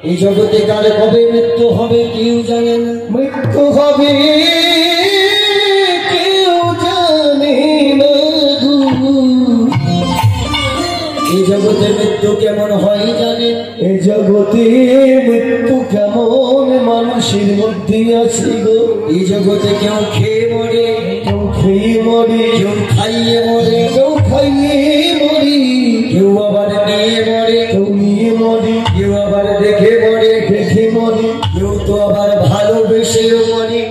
এই জগতে কার কবে মৃত্যু হবে কেউ জানে না। মৃত্যু হবে কেউ জানে না। এই জগতে মৃত্যু কেমন হয় জানেন? এই জগতে মৃত্যু কেমন মানুষের মধ্যে আছে গো। এই জগতে কেউ খেয়ে মরে, কেউ খেয়ে মরে, কেউ খাইয়ে মরে, কেউ খাইয়ে মরে, কেউ আবার নিয়ে মরে, কেউ নিয়ে মরে, কেউ আবার দেখে মরে, দেখে মরে, কেউ তো আবার ভালোবেসেও মরে,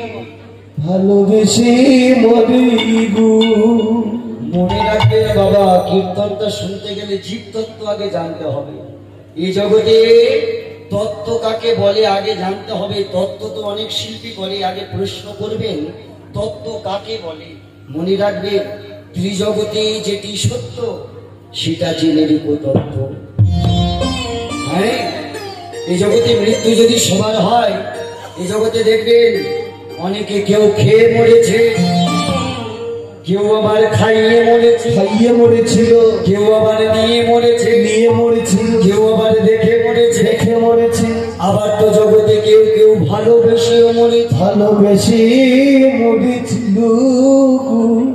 ভালোবেসে মরে গো। মনে রাখবে বাবা, কীর্তনটা শুনতে গেলে জীব তত্ত্ব আগে জানতে হবে। এই জগতে তত্ত্ব কাকে বলে আগে জানতে হবে। তত্ত্ব তো অনেক শিল্পী করে, আগে প্রশ্ন করবেন তত্ত্ব কাকে বলে। মনে রাখবে ত্রিজগতে যেটি সত্য সেটা জেনে রেখো তত্ত্ব। হ্যাঁ, এই জগতে মৃত্যু যদি সবার হয়, এই জগতে দেখবেন অনেকে কেউ খেয়ে মরেছে, কেউ আবার খাইয়ে মরেছে, খাইয়ে মরেছিল, কেউ আবার নিয়ে মরেছে, নিয়ে মরেছিল, কেউ আবার দেখে মরেছে, দেখে মরেছে। আবার তো জগতে কেউ কেউ ভালোবেসেও মরে, ভালোবেসে মরেছিল।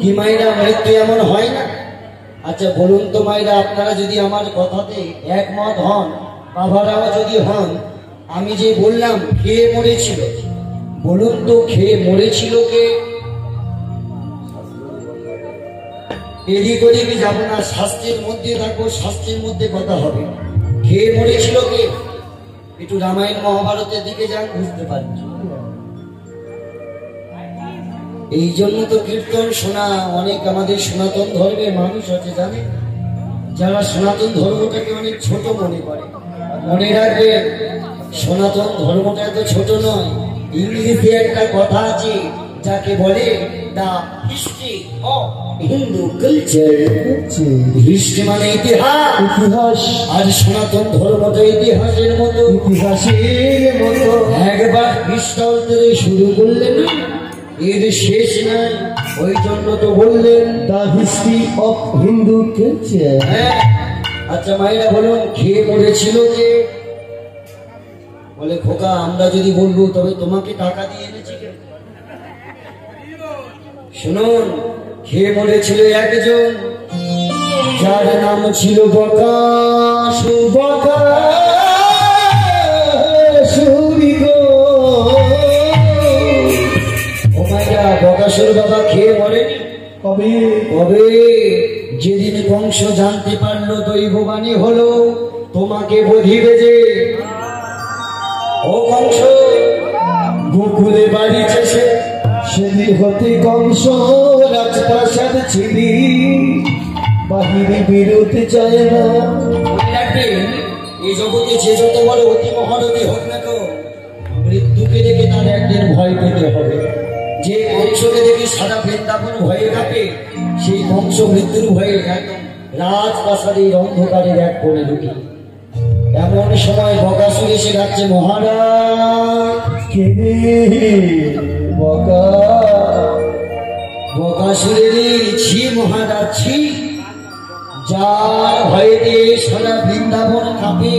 কি মায়েরা, মৃত্যু এমন হয় না? আচ্ছা বলুন তো মায়েরা, আপনারা যদি আমার কথাতে একমত হন, বাবারাও যদি হন, আমি যে বললাম খেয়ে মরেছিল, বলুন তো খেয়ে মরেছিল কে? এদিক ওদিকে যাবো না, শাস্ত্রের মধ্যে থাকবো, শাস্ত্রের মধ্যে কথা হবে। খেয়ে মরেছিল কে? একটু রামায়ণ মহাভারতের দিকে যান, বুঝতে পারছি। এই জন্য তো কীর্তন শোনা। অনেক আমাদের সনাতন ধর্মের মানুষ আছে জানে, যারা সনাতন ধর্মটাকে অনেক ছোট মনে করে। মনে রাখবেন সনাতন ধর্মটা এত ছোট নয়। ইংরেজিতে একটা কথা আছে যাকে বলে the history of Hindu culture. History মানে ইতিহাস, ইতিহাস। আর সনাতন ধর্মটা ইতিহাসের মতো, ইতিহাসের মতো। একবার পিস্তল থেকে শুরু করলেন, এর শেষ নাই। ওই জন্য তো বললেন the history of Hindu culture. হ্যাঁ, আচ্ছা মায়েরা বলুন খেয়ে মরেছিল কে? বলে খোকা আমরা যদি বলবো তবে তোমাকে টাকা দিয়ে এনেছি কেন? শুনুন, খেয়ে মরেছিল একজন, যার নাম ছিল বকাসুর। বকাসুর বাবা খেয়ে মরেনি। কবে? কবে? যেদিন কংস জানতে পারলো দৈববাণী হলো তোমাকে বধিবে যে। ও কংস, গোকুলে বাড়ি চেষে সেদিন হতে কংস রাজপ্রাসাদ ছিলি, বাহিরে বেরোতে চায় না। মনে রাখবেন এই জগতে যে যত বড় অতি মহারথী হোক না কেন, মৃত্যুকে দেখে তার একদিন ভয় পেতে হবে। যে কংসকে দেখে সারা বৃন্দাবন ভয়ে কাঁপে, সেই কংস মৃত্যুর ভয়ে একদম রাজপ্রাসাদের অন্ধকারের এক কোণে ঢুকে। এমন সময় বকাসুর এসে যাচ্ছে, মহারাজ। কে? বকাসুরের ছি মহারাজ, ছি। যার ভয়েতে সারা বৃন্দাবন কাঁপে,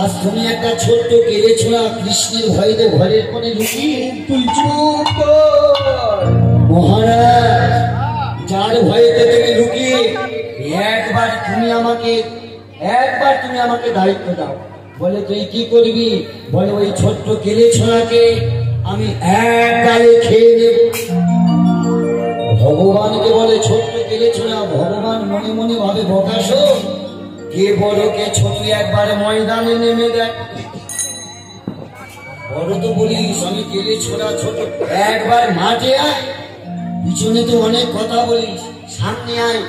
আজ তুমি একটা ছোট্ট কেড়ে ছোড়া কৃষ্ণের ভয়েতে ঘরের কোণে লুকিয়ে। তুই চুপ কর মহারাজ, যার ভয়েতে তুমি লুকিয়ে, একবার তুমি আমাকে দায়িত্ব দাও। বলে তুই কি করবি? বলে ওই ছোট্ট কেড়ে ছোড়াকে আমি এক গালে খেয়ে নেব। ভগবানকে বলে ছোট্ট কেড়ে ছোড়া। ভগবান মনে মনে ভাবে বকাসুর কে বড় কে ছোট, একবার ময়দানে নেমে দেয়। বড় তো বলিস আমি কেড়ে ছোড়া, ছোট একবার মাঠে আয়। পিছনে তো অনেক কথা বলিস, সামনে আয়।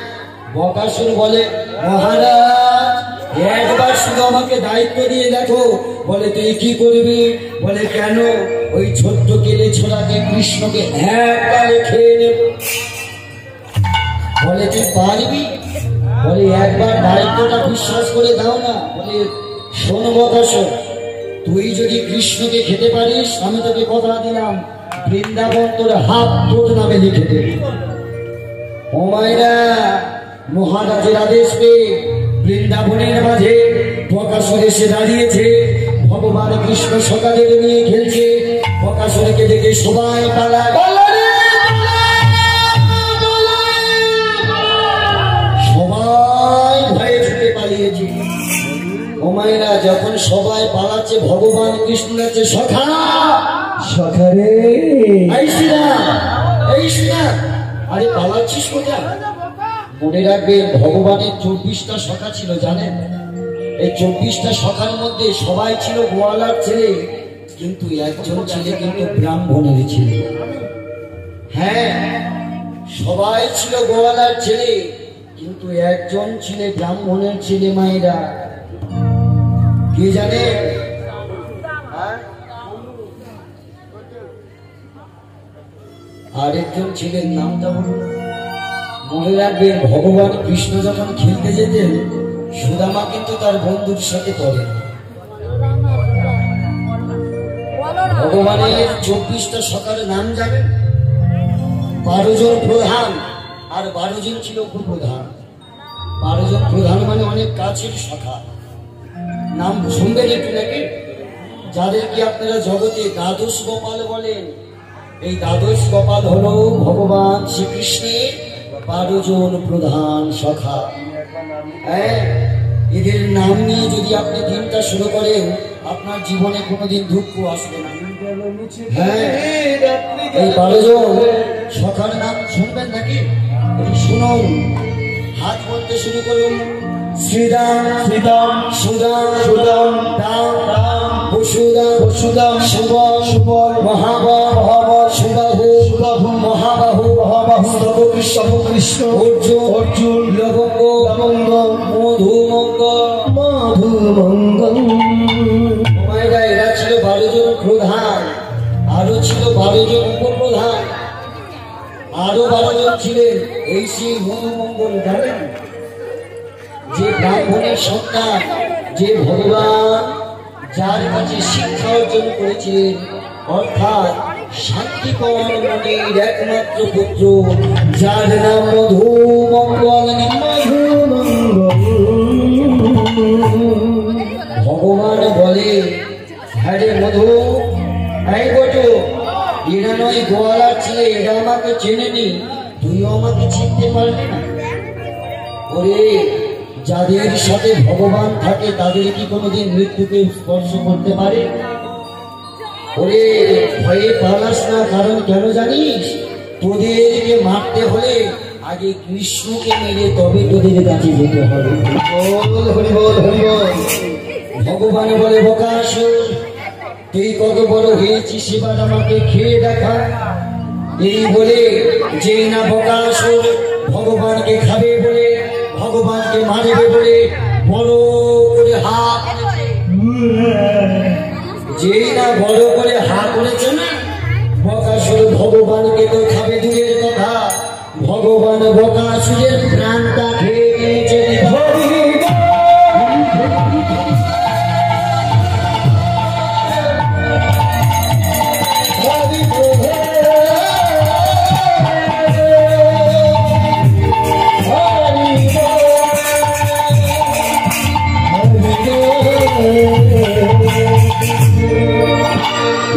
বকাসুর বলে মহারাজ একবার শুধু আমাকে দায়িত্ব দিয়ে দেখো। বলে তুই কি করবি? বলে কেন? ওই ছোট্ট কেড়ে ছোড়াকে কৃষ্ণকে একবারে খেয়ে নেব। বলে তুই পারবি? বলে একবার দায়িত্বটা বিশ্বাস করে দাও না। বলে শোন বকাসুর, তুই যদি কৃষ্ণকে খেতে পারিস, আমি তোকে কথা দিলাম বৃন্দাবন তোর হাত তোর নামে লিখে দেবে। ও মায়েরা, মহারাজের আদেশ পেয়ে বৃন্দাবনের মাঝে বকাসুর এসে দাঁড়িয়েছে। ভগবান কৃষ্ণ সকালে নিয়ে খেলছে, বকাসুরকে দেখে সবাই পালায়, সবাই ভয়ে ছুটে পালিয়েছে। ও মায়েরা, যখন সবাই পালাচ্ছে ভগবান কৃষ্ণ আছে, সখা সখা রে, এই শ্রীরাম, এই শ্রীরাম, আরে পালাচ্ছিস কোথায়? মনে রাখবেন ভগবানের 24টা সখা ছিল, জানেন? এই 24টা সখার মধ্যে সবাই ছিল গোয়ালার ছেলে, কিন্তু একজন ছেলে কিন্তু ব্রাহ্মণের ছেলে। হ্যাঁ, সবাই ছিল গোয়ালার ছেলে, কিন্তু একজন ছেলে ব্রাহ্মণের ছেলে। মায়েরা, কে জানে? আরেকজন ছেলের নামটা বলুন। মনে রাখবেন ভগবান কৃষ্ণ যখন খেলতে যেতেন, সুদামা কিন্তু তার বন্ধুর সাথে পড়েন। ভগবানের 24টা সকালের নাম জানেন? 12 জন প্রধান আর 12 জন ছিল উপপ্রধান। 12 জন প্রধান মানে অনেক কাছের সখা। নাম শুনবেন একটু নাকি? যাদেরকে আপনারা জগতে দ্বাদশ গোপাল বলেন, এই দ্বাদশ গোপাল হলো ভগবান শ্রীকৃষ্ণের 12 জন প্রধান সখা। হ্যাঁ, এদের নাম নিয়ে যদি আপনি দিনটা শুরু করেন, আপনার জীবনে কোনোদিন দুঃখ আসবে না। হ্যাঁ, এই 12 জন সখার নাম শুনবেন নাকি? শুনুন, হাত বলতে শুরু করুন। শ্রীরাম, শ্রীরাম, সুদাম, সুদাম, রাম, রাম, বসুদাম, বসুদাম, সুবল, সুবল, মহাবল, মহাবল, সুবাহু, সুবাহু, মহাবাহু, মহাবাহু, সর্বকৃষ্ণ, সর্বকৃষ্ণ, অর্জুন, অর্জুন, লবঙ্গ, লবঙ্গ, মধুমঙ্গ, মধুমঙ্গ। মায়েরা, এরা ছিল 12 জন প্রধান, আরো ছিল 12 জন উপপ্রধান, আরো 12 জন ছিলেন। এই সেই মধুমঙ্গল, জানেন? যে ব্রাহ্মণের সন্তান, যে ভগবান যার কাছে শিক্ষা অর্জন করেছেন, অর্থাৎ শান্তিকর মনের একমাত্র পুত্র, যার নাম মধুমঙ্গল। ভগবান বলে, হ্যাঁ রে মধু, এই বটু, এরা নয় গোয়ালার ছেলে, এরা আমাকে চেনেনি, তুইও আমাকে চিনতে পারবি না। ওরে, যাদের সাথে ভগবান থাকে তাদের কি কোনোদিন মৃত্যুকে স্পর্শ করতে পারে? ওরে, ভয়ে পালাস না, কারণ কেন জানিস? তোদেরকে মারতে হলে আগে কৃষ্ণকে মেরে তবে তোদের কাছে যেতে হবে। বল হরি বল, হরি বল। ভগবান বলে, বকাসুর, তুই কত বড় হয়েছিস, এবার আমাকে খেয়ে দেখা। এই বলে যেই না বকাসুর ভগবানকে খাবে বলে, ভগবানকে মারবে বলে বড় করে হা করেছে, যেই না বড় করে হা করেছে না, বকাসুর ভগবানকে তো খাবে দূরের কথা, ভগবান বকাসুরের প্রাণটা খেয়ে নিয়েছে।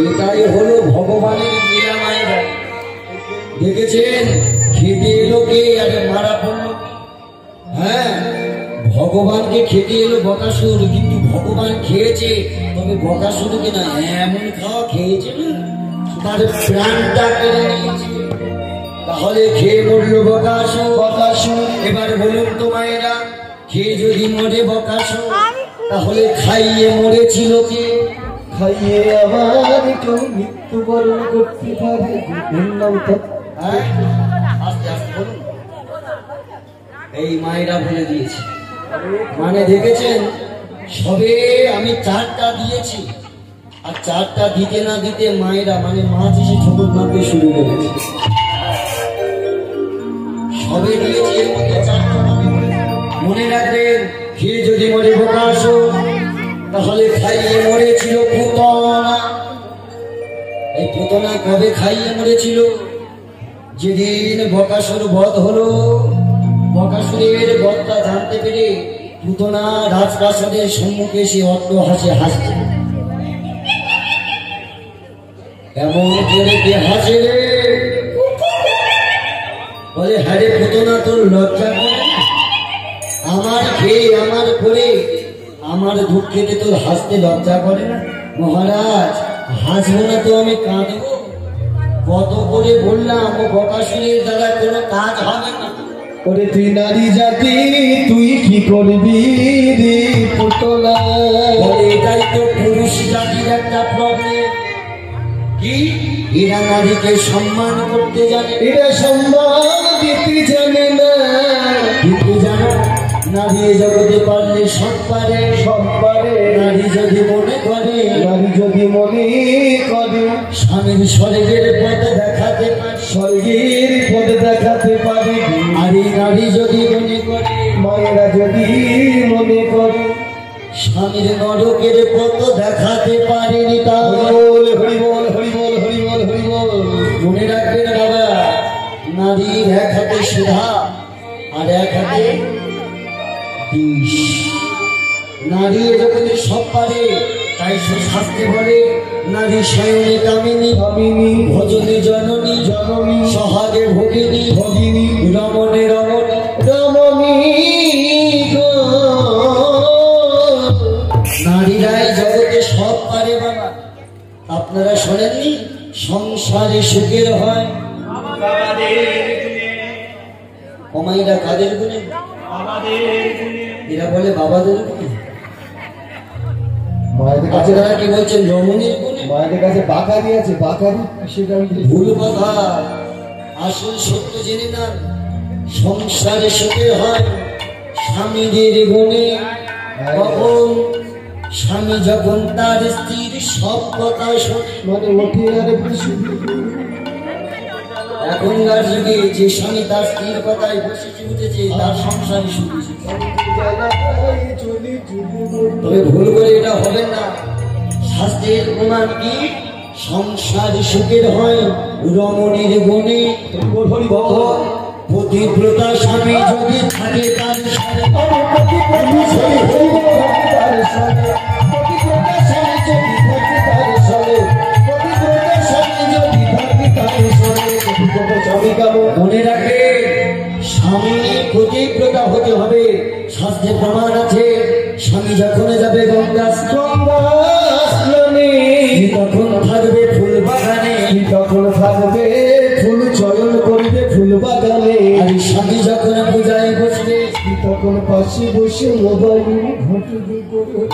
এটাই হলো ভগবানের লীলা। মায়েরা, দেখেছেন খেতে এলো কে আর মারা পড়লো? হ্যাঁ, ভগবানকে খেতে এলো বকাসুর, কিন্তু ভগবান খেয়েছে, তবে বকাসুরকে না, এমন খাওয়া খেয়েছে না, তার প্রাণটা কেড়ে নিয়েছে। তাহলে খেয়ে মরলো বকাসুর। বকাসুর, এবার বলুন তো মায়েরা, খেয়ে যদি মরে বকাসুর, তাহলে খাইয়ে মরেছিল কে? খাইয়ে আবার কেউ মৃত্যুবরণ করতে পারে? আস্তে আস্তে বলুন। এই মায়েরা বলে দিয়েছে, মানে দেখেছেন, সবে আমি 4টা দিয়েছি, আর 4টা দিতে না দিতে মায়েরা মানে মাছ এসে ঠোকর মারতে শুরু করেছে। সবে দিয়েছি, এর মধ্যে 4টা মনে রাখবেন। খেয়ে যদি মরে বকাসুর, তাহলে খাইয়ে মরেছিল পুতনা। এই পুতনা কবে খাইয়ে মরেছিল? যেদিন বকাসুর বধ হলো। বকাসুরের বধটা জানতে পেরে পুতনা রাজপ্রাসাদের সম্মুখে সে অট্ট হাসে হাসছে। এমন করে কে হাসে রে? বলে হ্যাঁ রে পুতনা, তোর লজ্জা করে না? আমার খেয়ে আমার করে আমার দুঃখেতে তোর হাসতে লজ্জা করে না? মহারাজ, হাসবো না তো আমি কাঁদবো? কত করে বললাম ও বকাসুরের দ্বারা কোনো কাজ হবে না। ওরে তুই নারী জাতি, তুই কি করবি রে পুতনা? বলে এটাই তো পুরুষ জাতির একটা প্রবলেম। কি এরা নারীকে সম্মান করতে জানে, এরা সম্মান দিতে জানে না। কিন্তু জানো নারী এ জগতে পারলে সব পারে, সব পারে। নারী যদি মনে করে, নারী যদি মনে করে স্বামীর স্বর্গের পথ দেখাতে পারে, স্বর্গের পথ দেখাতে পারে। আর এই নারী যদি মনে করে, মায়েরা যদি মনে করে স্বামীর নরকের পথ দেখাতে পারেনি, তাহলে হরি বল হরি বল হরি বল হরি বল। মনে রাখবেন বাবা, নারীর এক হাতে সুধা আর এক হাতে বিষ। নারী এ জগতে সব পারে, তাই শাস্ত্রে বলে নারী শয়নে কামিনী, কামিনী ভজনে জননী, জননী সহাগে ভগিনী, ভগিনী রমণে রমণী। রমণী গো। নারীরাই জগতে সব পারে বাবা। আপনারা শোনেননি সংসারে সুখের হয় কমাইরা কাদের গুণে? এরা বলে বাবাদের গুণে। মায়েদের কাছে আপনারা কি বলছেন রমণীর গুণে? মায়েদের কাছে বাকারি আছে, বাকারি। সেটা আমি ভুল কথা। আসল সত্য জেনে নেন, সংসারে সুখের হয় স্বামীদের গুণে। কখন? স্বামী যখন তার স্ত্রীর সব কথা শোনে। মানে ওঠে আর বেশি। এখনকার যুগে যে স্বামী তার স্ত্রীর কথায় বসে উঠেছে তার সংসারে সুখী। তবে ভুল করে এটা হবে না। শাস্ত্রের প্রমাণ কি? সংসার সুখের হয় রমণীর গুণে। পতিব্রতা স্বামী যদি থাকে তার মনে রাখে স্বামী পতিব্রতা হতে হবে। শাস্ত্রে প্রমাণ আছে, স্বামী যখন যাবে গঙ্গা স্নানে, তখন থাকবে ফুল বাগানে, তখন থাকবে ফুল চয়ন করবে ফুল বাগানে। আর স্বামী যখন পূজায় বসবে তখন পাশে বসে মোবাইল ঘটবে করে।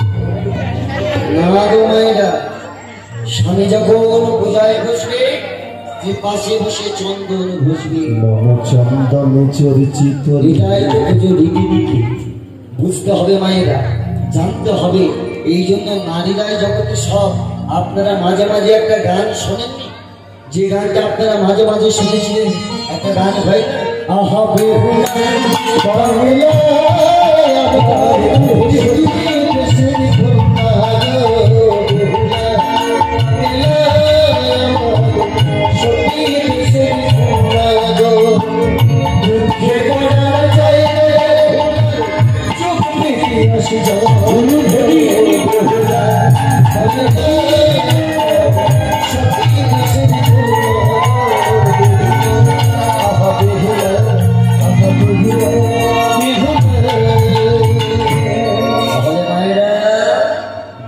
না গো মায়েরা, স্বামী যখন পূজায় বসবে যে পাশে বসে চন্দন ঘষবে। চন্দন চরিচিত এটাই তো পুজো রীতিনীতি। বুঝতে হবে মায়েরা, জানতে হবে। এই জন্য নারীরাই জগতে সব। আপনারা মাঝে মাঝে একটা গান শোনেননি? যে গানটা আপনারা মাঝে মাঝে শুনেছিলেন, একটা গান হয় না, আহা বেহুলা বাংলা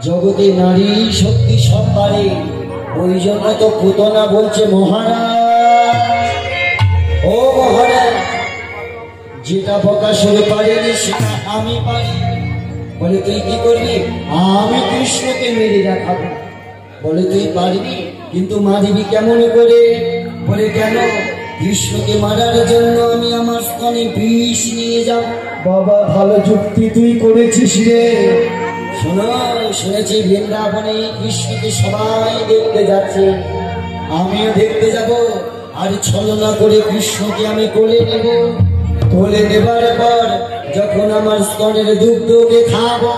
জগতে নারী শক্তি সব পারে। ওই জন্য তো পুতনা বলছে মহারাজ, ও মহারাজ, যেটা বকাসুর পারেনি সেটা আমি পারি। বলে তুই কি করবি? আমি কৃষ্ণকে মেরে রাখাবো। বলে তুই পারবি, কিন্তু মারবি কেমন করে? বলে কেন? কৃষ্ণকে মারার জন্য আমি আমার স্তনে বিষ নিয়ে যাব। বাবা, ভালো যুক্তি তুই করেছিস রে। শোনো, শুনেছি বৃন্দাবনে কৃষ্ণকে সবাই দেখতে যাচ্ছে, আমিও দেখতে যাব। আর ছলনা করে কৃষ্ণকে আমি কোলে নেব। কোলে নেবার পর যখন আমার স্তনের দুগ্ধকে খাবো,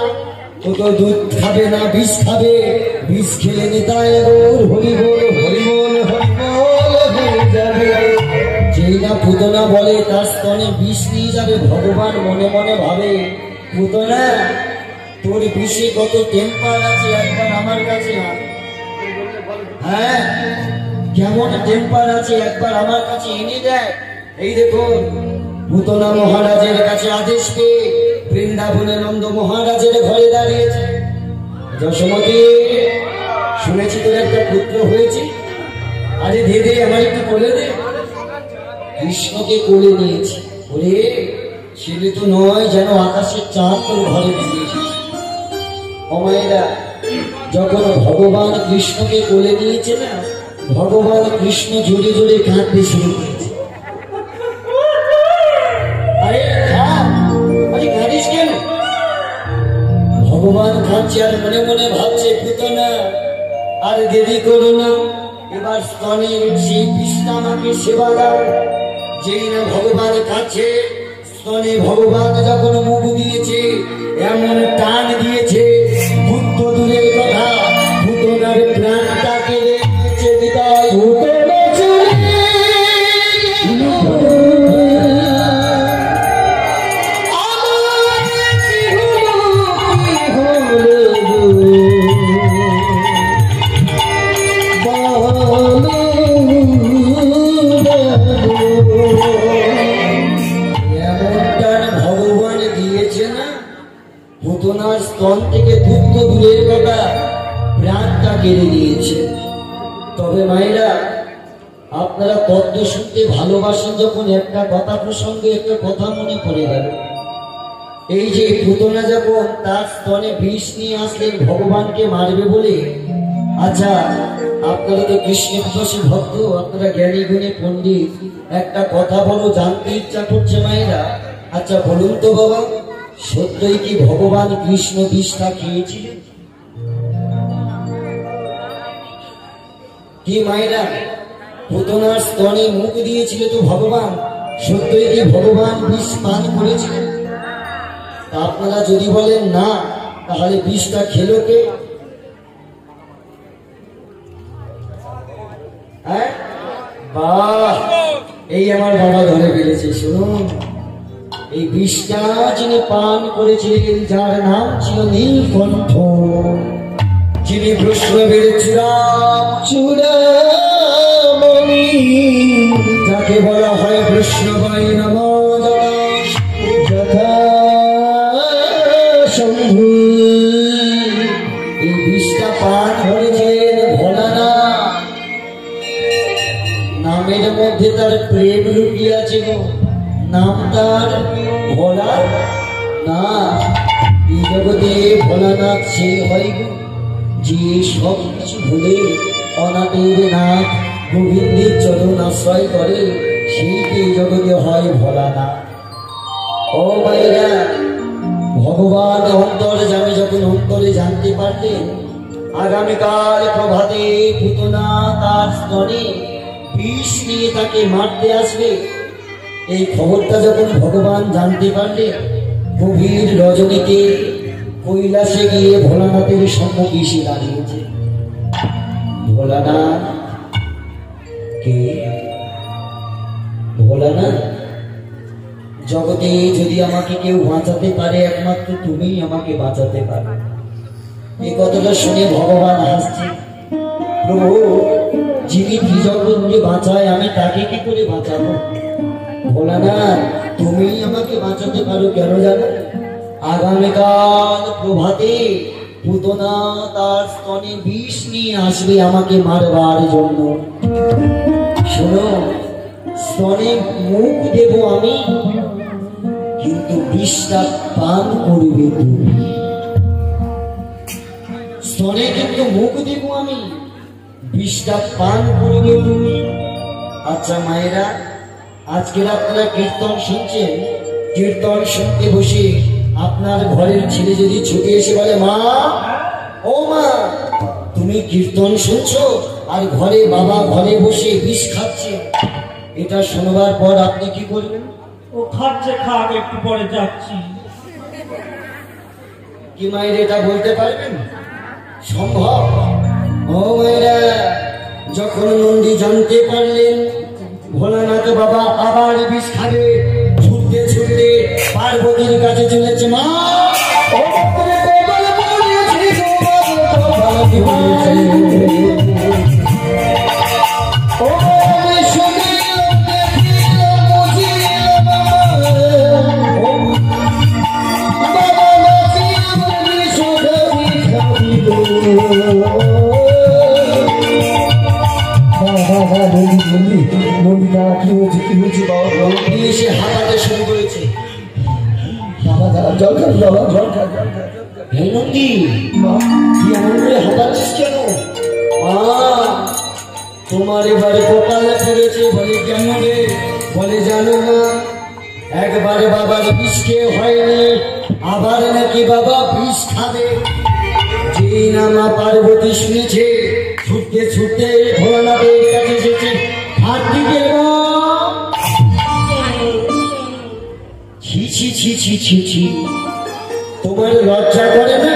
ও তো দুধ খাবে না, বিষ খাবে। বিষ খেলে নিতাই গৌর হরি বল হরি বল হরি বল হয়ে যাবে। যেই না পুতনা বলে তার স্তনে বিষ নিয়ে যাবে, ভগবান মনে মনে ভাবে, পুতনা তোর বিষে কত টেম্পার আছে, একবার আমার কাছে আয়। হ্যাঁ, কেমন টেম্পার আছে একবার আমার কাছে এনে দেয়। এই দেখুন, পুতনা মহারাজের কাছে আদেশ পেয়ে বৃন্দাবনে নন্দ মহারাজের ঘরে দাঁড়িয়েছে। যশোমতী, শুনেছি তোর একটা পুত্র হয়েছে, আরে দে দে, আমার একটু কোলে দে। কৃষ্ণকে কোলে নিয়েছে। ওরে ছেলে তো নয়, যেন আকাশের চাঁদ তোর ঘরে দিয়ে এসেছে। অমায়েরা, যখন ভগবান কৃষ্ণকে কোলে নিয়েছে না, ভগবান কৃষ্ণ জোরে জোরে কাঁদতে শুরু করেছে। আরে আরে কাঁদিস কেন? ভগবান কাঁদছে আর মনে মনে ভাবছে, পুতনা আর দেরি করো না, এবার স্তনে সেই কৃষ্ণ আমাকে সেবা দাও। যেই না ভগবান কাছে, স্তনে ভগবান যখন মুখ দিয়েছে, এমন টান দিয়েছে, বুদ্ধ দূরের কথা, পুতনার প্রাণটা কেড়ে নিয়েছে। বিদায় পুতনা চলে পুতনার স্তন থেকে দুধ তো দূরের কথা, প্রাণটা কেড়ে নিয়েছে। তবে মায়েরা, আপনারা তত্ত্ব শুনতে ভালোবাসেন যখন, একটা কথা প্রসঙ্গে একটা কথা মনে পড়ে গেল। এই যে পুতনা যখন তার স্তনে বিষ নিয়ে আসলেন ভগবানকে মারবে বলে, আচ্ছা আপনারা তো কৃষ্ণের ভক্ত, আপনারা জ্ঞানী গুণী পণ্ডিত, একটা কথা বলো, জানতে ইচ্ছা করছে মায়েরা। আচ্ছা বলুন তো বাবা, সত্যই কি ভগবান কৃষ্ণ বিষটা খেয়েছিলেন? কি মায়েরা, পুতনার স্তনে মুখ দিয়েছিল তো ভগবান, সত্যই কি ভগবান বিষ পান করেছিলেন? তা আপনারা যদি বলেন না, তাহলে বিষটা খেলো কে? হ্যাঁ, বাহ, এই আমার বাবা ধরে ফেলেছে। শুনুন, এই বিষটা যিনি পান করেছিলেন, যার নাম ছিল নীলকণ্ঠ, যিনি বৈষ্ণবের চূড়ামণি, যাকে বলা হয় বৈষ্ণবায় নমঃ যথা শম্ভু। এই বিষটা পান করেছিলেন ভোলানাথ। নামের মধ্যে তার প্রেম লুকিয়ে আছে গো, নাম তার ভোলানাথ। এই জগতে ভোলানাথ সে হয় গো, যে সব কিছু ভুলে অনাথের নাথ গোবিন্দের চরণ আশ্রয় করে, সেইটি জগতে হয় ভোলানাথ। ও ভাইরা, ভগবান অন্তরে জানে, যখন অন্তরে জানতে পারলেন আগামীকাল প্রভাতে পুতনা তার স্তনে বিষ নিয়ে তাকে মারতে আসবে, এই খবরটা যখন ভগবান জানতে পারলেন, গভীর রজনীতে কৈলাসে গিয়ে ভোলানাথের সম্মুখে এসে দাঁড়িয়েছে। ভোলানাথ কে? ভোলানাথ, জগতে যদি আমাকে কেউ বাঁচাতে পারে, একমাত্র তুমি আমাকে বাঁচাতে পারো। এই কথাটা শুনে ভগবান হাসছে। প্রভু, যিনি জগৎকে বাঁচায়, আমি তাকে কি করে বাঁচাবো? ভোলানাথ, তুমি আমাকে বাঁচাতে পারো, কেন জানো? আগামীকাল প্রভাতে পুতনা তার স্তনে বিষ নিয়ে আসবে আমাকে মারবার জন্য। শোনো, স্তনে মুখ দেব আমি, কিন্তু বিষটা পান করবে তুমি। স্তনে কিন্তু মুখ দেব আমি, বিষটা পান করবে তুমি। আচ্ছা মায়েরা, আজকের আপনারা কীর্তন শুনছেন, কীর্তন শুনতে বসে আপনার ঘরের ছেলে যদি ছুটে এসে বলে, মা, ও মা, তুমি কীর্তন শুনছো আর ঘরে বাবা ঘরে বসে বিষ খাচ্ছে, এটা শোনবার পর আপনি কি করবেন? ও খাচ্ছে, খাক, একটু পরে যাচ্ছি। কি মায়ের এটা বলতে পারবেন? সম্ভব? ও মায়েরা, যখন নন্দী জানতে পারলেন ভোলানাথ বাবা আবার বিষ খাবে, ছুটতে ছুটতে পার্বতীর কাছে চলেছে। মা, ও নন্দী না কি হয়েছে বাবা? নন্দী এসে হাঁপাতে শুরু করেছে। জল খা বাবা, জল খা। হে নন্দী, তুই এমন করে হাঁপাচ্ছিস কেন? তোমার এবারে কপালে পড়েছে। বলে কেন রে? বলে জানো না, একবারে বাবার বিষ খেয়ে হয়নি, আবার নাকি বাবা বিষ খাবে। যেই না মা পার্বতী শুনেছে, ছুটতে ছুটতে ভোলানাথের কাছে এসেছে। হাত দিকে ছি ছি ছি ছি ছি ছি, তোমার লজ্জা করে না?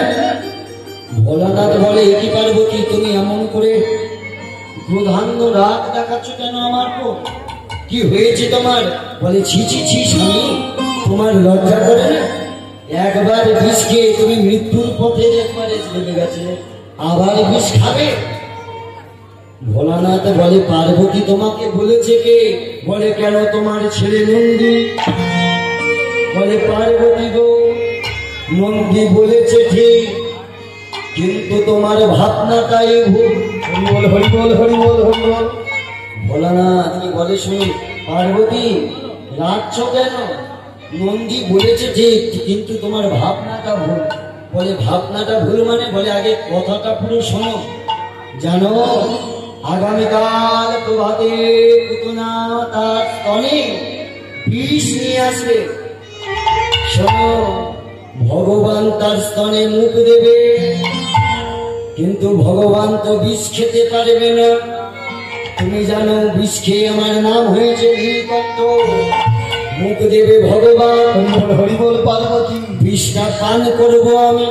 ভোলানাথ বলে, এ কি পার্বতী, তুমি এমন করে প্রধান্য রাত দেখাচ্ছ কেন আমার পর? কি হয়েছে তোমার? বলে ছি ছি ছি স্বামী, তোমার লজ্জা করে না? একবার বিষ খেয়ে তুমি মৃত্যুর পথে একবারে লেগে গেছে, আবার বিষ খাবে? ভোলানাথ বলে, পার্বতী তোমাকে বলেছে কে? বলে কেন, তোমার ছেলে নন্দী। বলে পার্বতী গো, নন্দী বলেছে ঠিক, কিন্তু তোমার ভাবনাটাই ভুল। হরিবল হরিবল হরিবল হরিবল। ভোলানাথ কি বলে শুনি, পার্বতী রাখছ কেন? নন্দী বলেছে ঠিক, কিন্তু তোমার ভাবনাটা ভুল। বলে ভাবনাটা ভুল মানে? বলে আগে কথাটা পুরো শোনো। জানো, আগামীকাল প্রভাতে পুতনা তার স্তনে বিষ নিয়ে আসবে। শোনো, ভগবান তার স্তনে মুখ দেবে, কিন্তু ভগবান তো বিষ খেতে পারবে না। তুমি জানো, বিষ খেয়ে আমার নাম হয়েছে নীলকণ্ঠ। মুখ দেবে ভগবান, হরিবল হরিবল পার্বতী। বিষটা পান করবো আমি।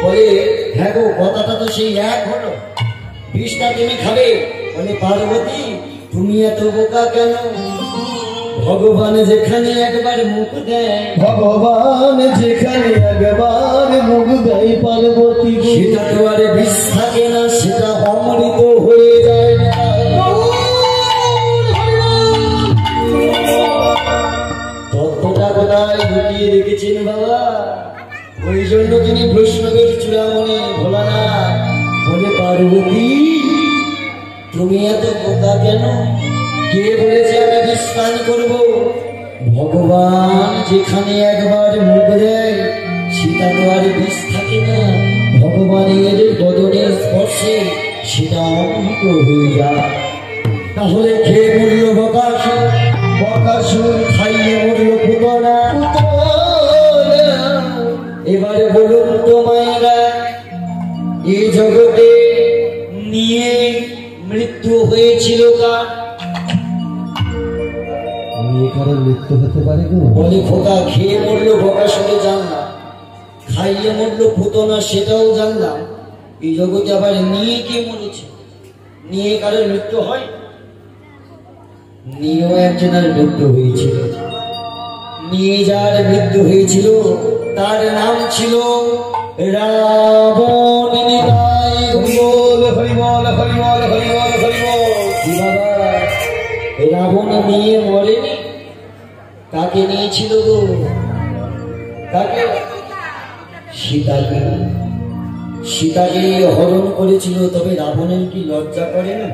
বলে হ্যাঁ গো, কথাটা তো সেই এক হলো, বিষটা তুমি খাবে। বলে পার্বতী তুমি এত বোকা কেন? ভগবান যেখানে একবার মুখ দেয়, ভগবান যেখানে একবার মুখ দেয় পার্বতী, সেটা তো আর বিষ থাকে না, সেটা অমৃত হয়ে যায়। তত্ত্বটা কোথায় লুকিয়ে রেখেছেন বাবা? ওই জন্য তিনি বৈষ্ণবের চূড়ামণি ভোলানাথ বলে, পার্বতী তুমি এত বোকা কেন? কে বলেছে আমি বিষ পান করবো? ভগবান যেখানে একবার মুখ দেয়, সেটা তো আর বিষ থাকে না। ভগবানের বদনের স্পর্শে সেটা অমৃত হয়ে যায়। তাহলে খেয়ে মরল বকাসুর, বকাসুর খাইয়ে মরল পুতনা। এবারে বলুন তো মায়েরা, এই জগতে নিয়ে মৃত্যু হয়েছিল কার? কারোর মৃত্যু হতে পারে গো? বলে খোকা, খেয়ে মরলো বকাসুরে জানলাম, খাইয়ে মরলো পুতনা সেটাও জানলাম, এই জগতে আবার নিয়ে কে মরেছে? নিয়ে কারোর মৃত্যু হয়? নিয়েও একজনের মৃত্যু হয়েছিল। নিয়ে যার মৃত্যু হয়েছিল তার নাম ছিল রাবণ। হরিবল হরিবল হরিবল হরিবল হরিবল। বাবা, রাবণ নিয়ে মরেনি, কাকে নিয়েছিল গো? কাকে? সীতাকে। সীতাকে হরণ করেছিল। তবে রাবণের কি লজ্জা করে না?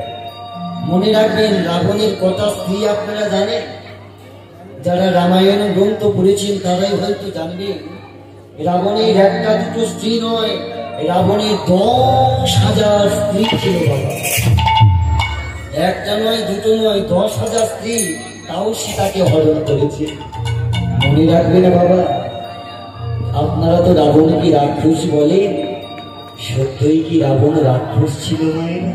মনে রাখবেন, রাবণের কটা স্ত্রী আপনারা জানেন? যারা রামায়ণ গ্রন্থ পড়েছেন তারাই হয়তো জানবেন। রাবণের একটা দুটো স্ত্রী নয়, রাবণের 10,000 স্ত্রী ছিল বাবা। একটা নয়, দুটো নয়, 10,000 স্ত্রী। তাও সীতাকে হরণ করেছে। মনে রাখবেন বাবা, আপনারা তো রাবণ কি রাক্ষস বলেন, সত্যই কি রাবণ রাক্ষস ছিল মায়েরা?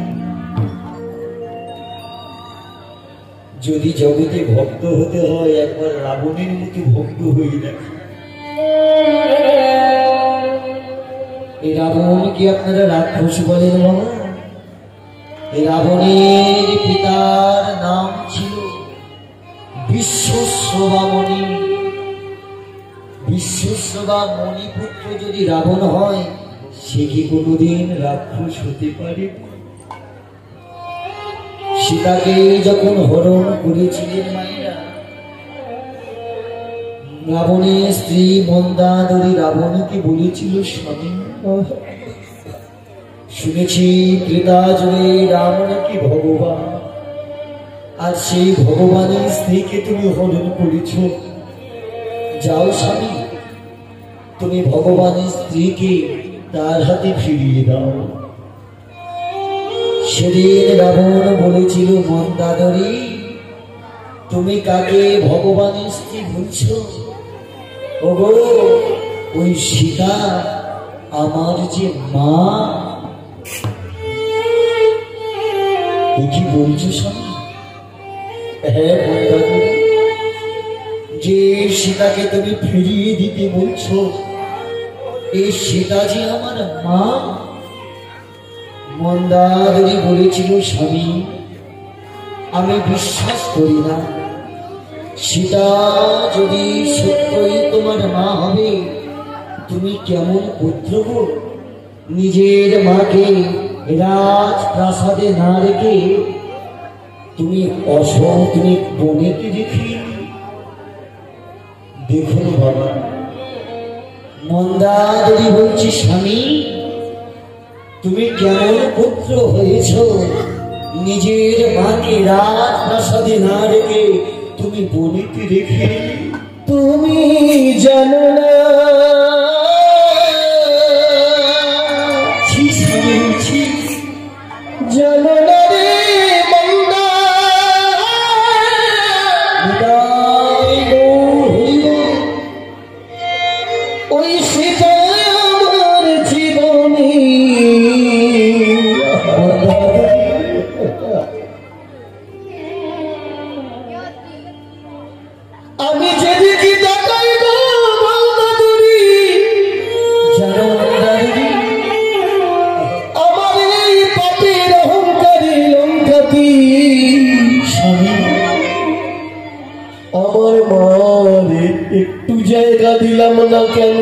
যদি জগতে ভক্ত হতে হয়, একবার রাবণের মতো ভক্ত হয়ে দেখে। এই রাবণ কি আপনারা রাক্ষস বলেন বাবা? এই রাবণের পিতার নাম ছিল বিশ্বশ্রবা মণি। বিশ্বশ্রবা মণিপুত্র যদি রাবণ হয়, সে কি কোনোদিন রাক্ষস হতে পারে? সীতাকে যখন হরণ করেছিলেন মায়েরা, রাবণের স্ত্রী মন্দাদরী রাবণকে বলেছিল, স্বামী শুনেছি ত্রেতা যুগে রাম নাকি ভগবান, আর সেই ভগবানের স্ত্রীকে তুমি হরণ করেছ। যাও স্বামী, তুমি ভগবানের স্ত্রীকে তার হাতে ফিরিয়ে দাও। সেদিন রাবণ বলেছিল, মন্দাদরী তুমি কাকে ভগবানের স্ত্রী বলছ? ওগো, ওই সীতা আমার যে মা। কি বলছো স্বামী? হ্যাঁ মন্দাদরী, যে সীতাকে তুমি ফিরিয়ে দিতে বলছো, এই সীতা যে আমার মা। মন্দাদরী বলেছিল, স্বামী আমি বিশ্বাস করি না। সীতা যদি সত্যই তোমার মা হবে, তুমি কেমন পুত্র গো, নিজের মাকে রাজপ্রাসাদে না রেখে তুমি তুমি বনেতে রেখে। দেখুন বাবা, মন্দাদরী বলছি, স্বামী তুমি কেমন পুত্র হয়েছ, নিজের মাকে রাজপ্রাসাদে না রেখে তুমি বনেতে রেখে। তুমি জানো না জানো না রে মন্দা, ওই সীতা আমার জীবনে। আমি যেদিকে তাকাই গো মন্দাদরী, জানো মন্দাদরী, আমার এই পাপের অহংকারী লঙ্কাতি স্বামী আমার মারে একটু জায়গা দিলাম না কেন?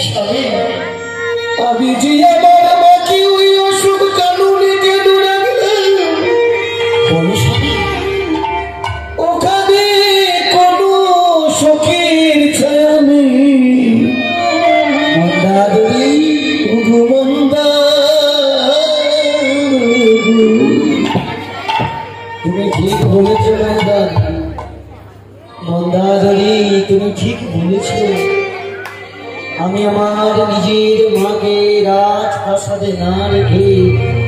স্বামী আমি যে আমার মাকে ওই অসুখ কানুনে কেন রাখলাম? ওখানে কোনো সখীর ছায়া নেই। মন্দাদরী, মন্দা তুমি ঠিক বলেছ মন্দাদরী, তুমি ঠিক বলেছ। আমি আমার নিজের মাকে রাজপ্রাসাদে না রেখে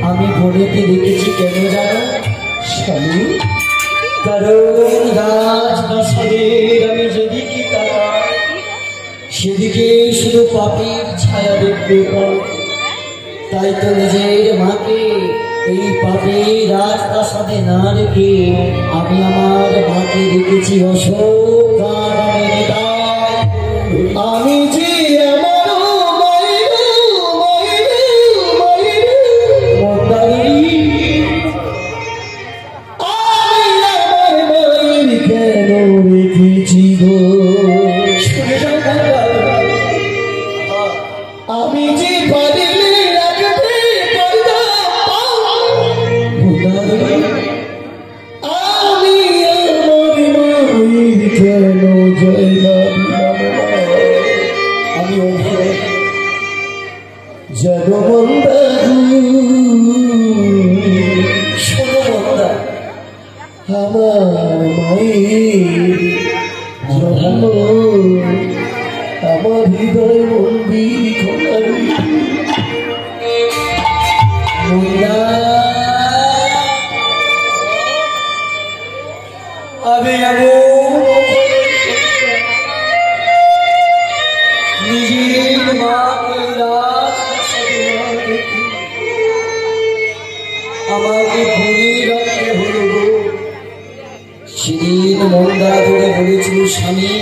আমি বনেতে রেখেছি। কেন জানো স্বামী? কারণ রাজপ্রাসাদের আমি যেদিকে তাকাই সেদিকে শুধু পাপের ছায়া দেখতে পাই। তাই তো নিজের মাকে এই পাপে রাজপ্রাসাদে না রেখে আমি আমার মাকে রেখেছি অশোক কাননে। আমি যে আমার মন্দাদরী, আমি আমার মায়ের কেন রেখেছি গো? শুনে যাও মন্দাদরী, আমি যে পারিলে রাখতে পারতাম। মন্দাদরী, আমি আমার মায়ের কেন জায়গা দিলাম না? আমি অভয় যেন মন্দা শোনো মন্দা, আমার মায়ের জন্ম আমার হৃদয় মন্দির খোলারি। মন্দা আমি নিজের মাকে রাজপ্রাসাদে না রেখে আমাকে ভুলে রাখতে হলো গো। সেদিন মন্দাদরী বলেছিল, স্বামী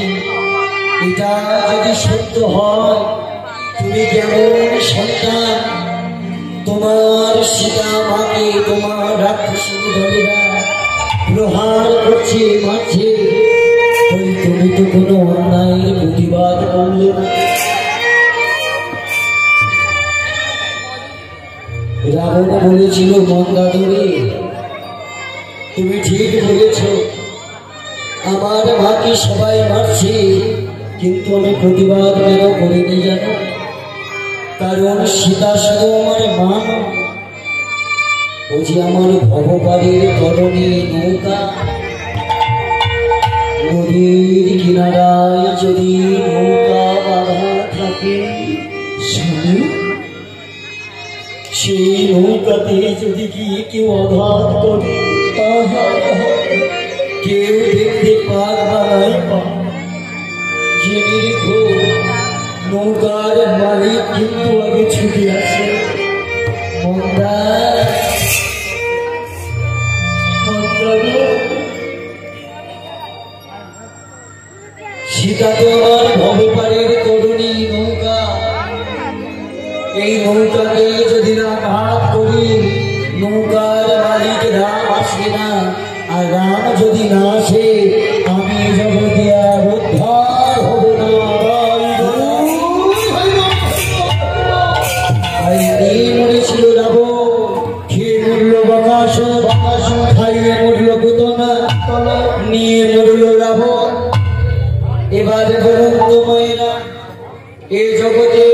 এটা যদি সত্য হয়, তুমি কেমন সন্তান, তোমার সীতা মাকে তোমার রাক্ষসী দলেরা প্রহার করছে, মারছে, তুমি তো কোনো অন্যায়ের প্রতিবাদ করলে না। রাবণ বলেছিল, মন্দাদরী তুমি ঠিক বলেছ, আমার মাকে সবাই মারছে, কিন্তু আমি প্রতিবাদ কেন করিনি জানো? কারণ সীতা শুধু আমার মা, ও যে আমার ভবপারের তরণী নৌকা। নদীর কিনারায় যদি নৌকা বাঁধা থাকে, সেই নৌকাতে যদি গিয়ে কেউ আঘাত করে, কেউ দেখতে পাক বানাই পা, জেনে রেখো নৌকার মালিক কিন্তু আগে ছুটে আসে। সীতা তো আমার ভবপারের তরুণী নৌকা, এই নৌকাকে যদি না ঘাত করি, নৌকার মালিক রাম আসে না, আর রাম যদি না আসে আমি জগতে আর উদ্ধার হব না। মরেছিল রাবণ, খেয়ে মরল বকাসুর, খাইয়ে মরল পুতনা, নিয়ে মরল রাবণ। এবার বলুন তো মায়েরা, এই জগতে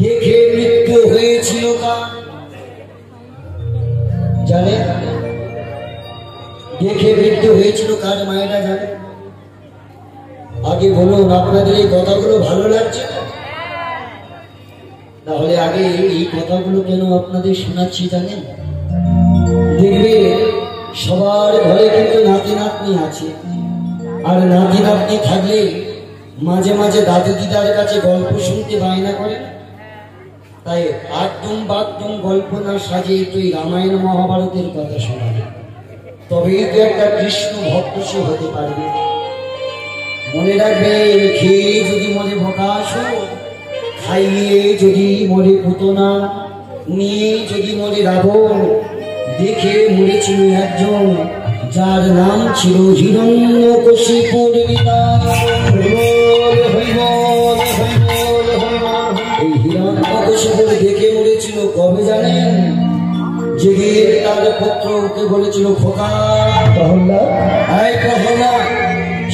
দেখে মৃত্যু হয়েছিল কার? জানে? দেখে মৃত্যু হয়েছিল কার মায়েরা জানে? আগে বলুন, আপনাদের এই কথাগুলো ভালো লাগছে? তাহলে আগে এই কথাগুলো কেন আপনাদের শোনাচ্ছি জানেন? দেখবে সবার ঘরে কিন্তু নাতি নাতনি আছে, আর নাতি নাতনি থাকলে মাঝে মাঝে দাদু দিদার কাছে গল্প শুনতে বায়না করে। তাই আটদম বাগদম গল্প না সাজিয়ে তুই রামায়ণ মহাভারতের কথা শোনাবে, তবেই তো একটা কৃষ্ণ ভক্ত সে হতে পারবে। মনে রাখবে, খেয়ে যদি মনে বকাসুর, খাইয়ে যদি মরে পুতনা, নিয়ে যদি মরে রাবণ। দেখে মরেছিল একজন, যার নাম ছিল হিরণ্যকশিপুর। এই হিরণ্যকশিপুর দেখে মরেছিল কবে জানেন? যেদিন তার পুত্র ওকে বলেছিল, খোকা প্রহ্লাদ,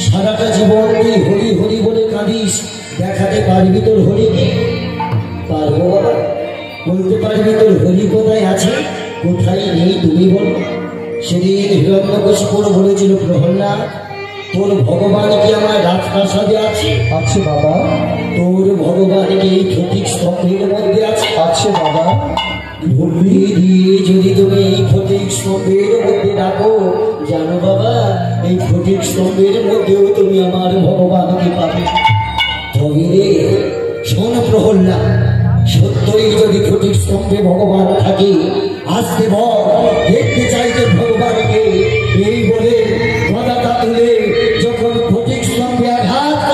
সারাটা জীবন তুই হরি হরি বলে কাঁদিস, দেখাতে পারবি তোর হরিকে? পারবো বাবা। বলতে পারবি তোর হরি কোথায় আছে, কোথায় নেই তুমি বলো? সেদিন হিরণ্যকশিপুর বলেছিল, প্রহ্লাদ তোর ভগবান কি আমার রাজপ্রাসাদে আছে? আছে বাবা। তোর ভগবান কি এই ফটিক স্তম্ভের মধ্যে আছে? আছে বাবা। ভুলি দিয়ে যদি তুমি এই ফটিক স্তম্ভের মধ্যে ডাকো, জানো বাবা, এই ফটিক স্তম্ভের মধ্যেও তুমি আমার ভগবানকে পাবে। তবে রে শোন প্রহ্লাদ, সত্যই যদি ফটিক স্তম্ভে ভগবান থাকে, আসতে বল, দেখতে চাইতে ভগবানকে। এই বলে গদাটা তুলে যখন ফটিক স্তম্ভে আঘাত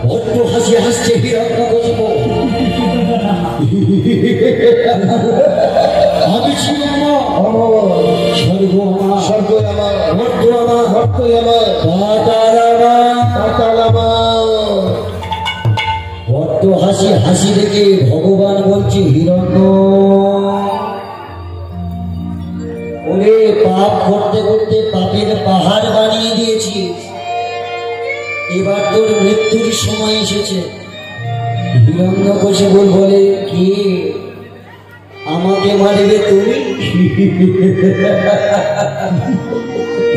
বড্ড হাসি হাসছে হিরণ্যকশিপু। আমি ছিল স্বর্গ আমার, স্বর্গ আমার, মর্ত আমার, ভক্ত আমার, পাতাল আমার, পাতাল আমার। বড্ড হাসি হাসি দেখে ভগবান বলছে, হিরণ্য ওরে, পাপ করতে করতে পাপের পাহাড় বানিয়ে দিয়েছি, এবার তোর মৃত্যুর সময় এসেছে। হিরণ্যকশিপু বলে, কি আমাকে মারবে তুমি?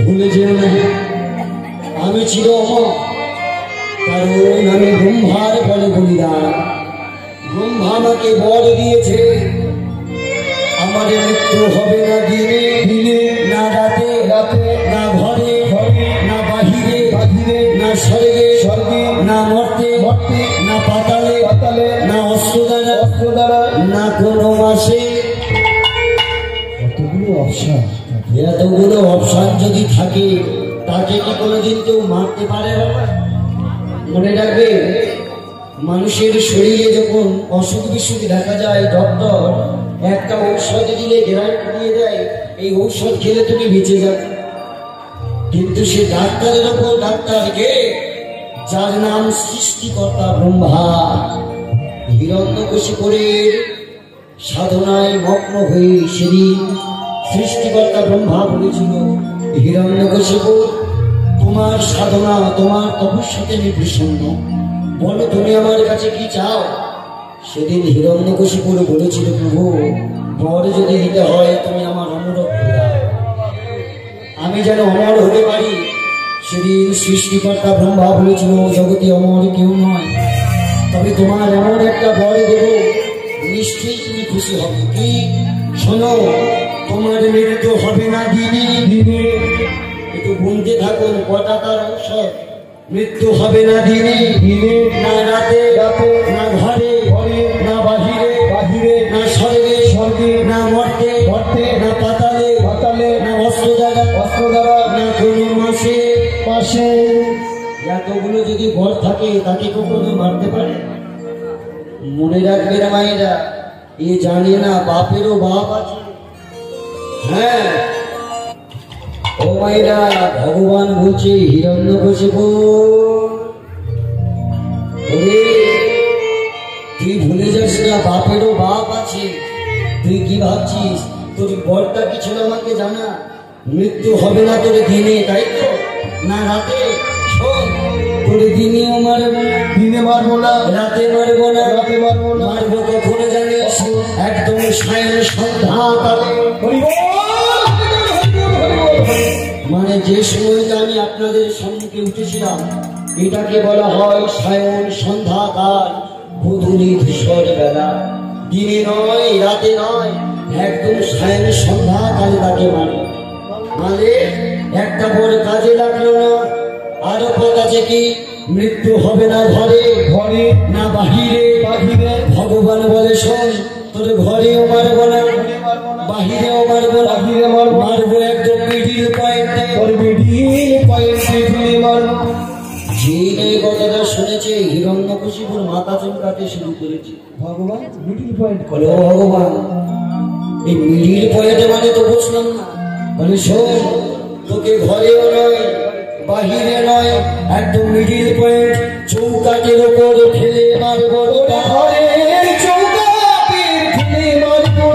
ভুলে যেও না, আমি ছিল অমর, কারণ আমি ব্রহ্মার বলে বলিদান। ব্রহ্মা আমাকে বর দিয়েছে, আমার মৃত্যু হবে না দিনে দিনে, না রাতে রাতে, না ঘরে ঘরে, না বাহিরে বাহিরে, না স্বর্গে স্বর্গে, না মর্তে মর্তে, না পাতালে পাতালে, না অস্ত্র দ্বারা অস্ত্র দ্বারা, না কোনো মাসে। কতগুলো অপশন, এতগুলো অপশন যদি থাকে, তাকে কি কোনোদিন কেউ মারতে পারে বাবা? মনে রাখবে, মানুষের শরীরে যখন অসুখ বিসুখ দেখা যায়, ডক্টর একটা ঔষধ দিলে গ্যারান্টি দিয়ে দেয়, এই ঔষধ খেলে তুমি বেঁচে যাবে। কিন্তু সে ডাক্তারের ওপর ডাক্তারকে, যার নাম সৃষ্টিকর্তা ব্রহ্মা। হিরণ্যকশিপুরের সাধনায় মগ্ন হয়ে সেদিন সৃষ্টিকর্তা ব্রহ্মা বলেছিল, হিরণ্যকশিপু তোমার সাধনা, তোমার তপস্যাতে আমি প্রসন্ন, বলো তুমি আমার কাছে কি চাও? সেদিন হিরণ্যকশিপুর বলেছিল, প্রভু বর যদি দিতে হয় তুমি আমার অমরত্ব দাও, আমি যেন অমর হতে পারি। সেদিন সৃষ্টিকর্তা ব্রহ্মা বলেছিল, জগতে অমর কেউ নয়, তবে তোমার এমন একটা বর দেব, নিশ্চয়ই তুমি খুশি হবে। কি? শোনো, তোমার মৃত্যু হবে না দিনে দিনে। একটু গুনতে থাকুন কটা তার ঔষধ। মৃত্যু হবে না দিনে দিনে, না রাতে রাতে, না ঘরে ঘরে, না বাহিরে বাহিরে, না স্বর্গে স্বর্গে, না মর্তে মর্তে, না পাতালে পাতালে, না অস্ত্র দ্বারা অস্ত্র দ্বারা, না কোনো মাসে মাসে। এতগুলো যদি ঘর থাকে তাকে কখনো মারতে পারে? মনে রাখবে না মায়েরা, এ জানে না বাপেরও বাপ আছে। হ্যাঁ ও মায়েরা, ভগবান বলছে হিরণ্যকশিপু, ওরে তুই ভুলে যাস না বাপেরও বাপ আছে। তুই কি ভাবছিস তোর বরটা কি ছিল আমাকে জানা? মৃত্যু হবে না তোর দিনে, তাই তো? না রাতে। শোন, তোর দিনেও মারবো না, দিনে মারবো না, রাতে মারবো না, রাতে মারবো না। মারবো কখনো জানিস? একদম সায়ন সন্ধ্যা কালে। মানে যে সময়টা আমি আপনাদের সম্মুখে উঠেছিলাম, এটাকে বলা হয় সায়ন সন্ধ্যাকাল, বধূলি ধূসর বেলা। দিনে নয়, রাতে নয়, একদম সায়ন সন্ধ্যাকালে তাকে মানে। মানে একটা বড় কাজে লাগলো না। আরো পথ আছে কি? মৃত্যু হবে না ঘরে ঘরে, না বাহিরে বাহিরে। ভগবান বলে, শোন, তোর ঘরেও মারবো না, বাহিরেও মারবো না, বাহিরে মারবো একদম মিডিল পয়েন্টে, তোর মিডিল পয়েন্টে ফিরে মারবো। যে কথাটা শুনেছে হিরণ্যকশিপুর মাথা চমকাতে শুরু করেছে। ভগবান মিডিল পয়েন্ট করে? ও ভগবান, এই মিডিল পয়েন্টে মানে তো বুঝলাম না। বলে, শোন, তোকে ঘরেও নয় বাহিরে নয়, একদম মিডিল পয়েন্ট, চৌকাঠের ওপর ফেলে মারবো। ঘরের চৌকাঠে ফেলে মারবো,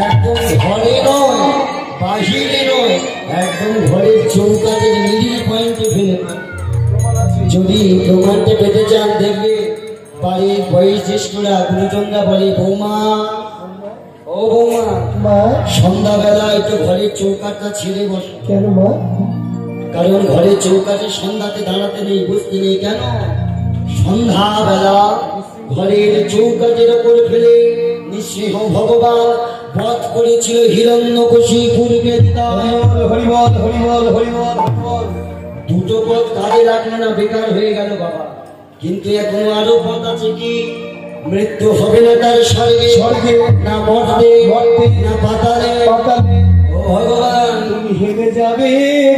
একদম ঘরে নয় বাহিরে নয়, একদম ঘরের চৌকাঠের মিডিল পয়েন্টে ফেলে। যদি প্রমাণটা পেতে চান, দেখবে বাড়ির বয়স জ্যেষ্ঠরা গুরুজনরা বলে, বৌমা ও বৌমা, সন্ধ্যাবেলা একটু ঘরের চৌকাঠটা ছেড়ে বসো। কেন মা? কারণ ঘরের চৌকাঠে সন্ধ্যাতে দাঁড়াতে নেই, বসতে নেই। কেন? সন্ধ্যাবেলা ঘরের চৌকাঠের ওপর ফেলে নিঃস্নেহ ভগবান বধ করেছিল হিরণ্যকশিপুরকে। হরিবল হরিবল হরিবল। দুটো পথ কাজে লাগলো না, বেকার হয়ে গেল বাবা। কিন্তু এখনো আরো পথ আছে। কি? মৃত্যু হবে না তার স্বর্গে স্বর্গে, না মর্তে মর্তে, না পাতালে পাতালে। ও ভগবান, তুমি হেরে যাবে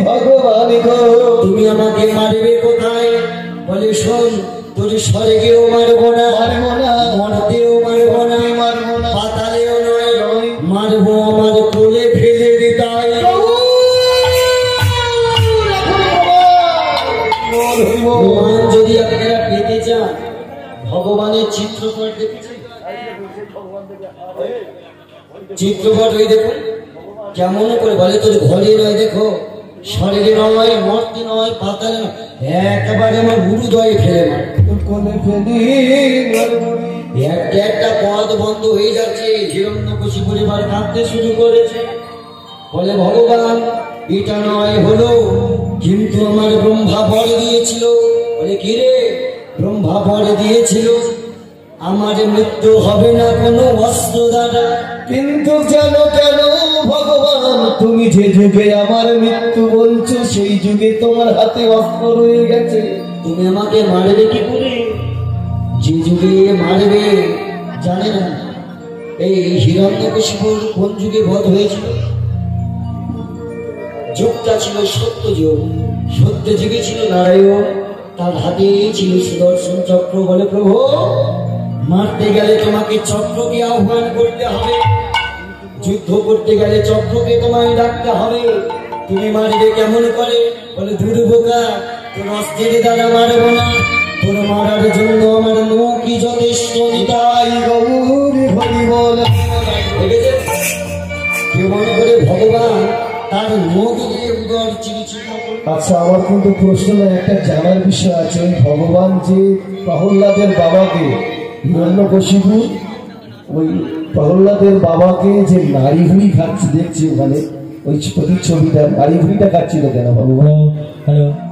ভগবান গো, তুমি আমাকে মারবে কোথায়? বলে, শোন, তোর স্বর্গেও মারবো না, মারবো না, মর্তেও মারবো না, মারবো না, পাতালেও নয়, মারবো আমার কোলে ফেলে দিতাই। যদি আপনারা পেতে চান, ভগবানের চিত্রপট দেখেছেন? চিত্রপট ওই দেখুন কেমন করে বলে, তোর ঘরে নয়, দেখো শরীরে নয়, মর্তে নয়, পাতালে নয়, একেবারে আমার হৃদয়ে ফেলে মার। একটা একটা পথ বন্ধ হয়ে যাচ্ছে। হিরণ্যকশিপুর এবার কাঁদতে শুরু করেছে। বলে, ভগবান এটা নয় হলো, কিন্তু আমার ব্রহ্মা বর দিয়েছিল। বলে, কি রে? ব্রহ্মা বর দিয়েছিল আমার মৃত্যু হবে না কোনো অস্ত্র দ্বারা। কিন্তু জানো কেন ভগবান, তুমি যে যুগে আমার মৃত্যু বলছো, সেই যুগে তোমার হাতে অস্ত্র রয়ে গেছে। তুমি আমাকে মারবে কি করে? যে যুগে মারবে জানে না। এই হিরণ্যকশিপুর কোন যুগে বধ হয়েছিল? যুগটা ছিল সত্য যুগ। সত্য যুগে ছিল নারায়ণ, তার হাতে ছিল সুদর্শন চক্র। বলে, প্রভু মারতে গেলে তোমাকে চক্রকে আহ্বান করতে হবে, যুদ্ধ করতে গেলে চক্রকে তোমায় ডাকতে হবে। তুমি মারবে কেমন করে? বলে, দুর্বোকা, তোর অস্ত্রের দ্বারা মারবো না, তোর মারার জন্য আমার নৌকি যথেষ্ট। নিতাই গৌর হরিবল। কেউ মনে করে ভগবান তার নখ দিয়ে উদর চিকিৎসা করবে। আচ্ছা, আমার কিন্তু প্রশ্ন না, একটা জানার বিষয় আছে। ভগবান যে প্রহ্লাদের বাবাকে, হিরণ্যকশিপু ওই প্রহ্লাদের বাবাকে যে নারী ভুড়ি খাচ্ছে দেখছি ওখানে, ওই ছবিটা নারী ভুড়িটা খাচ্ছিল কেন ভগবান?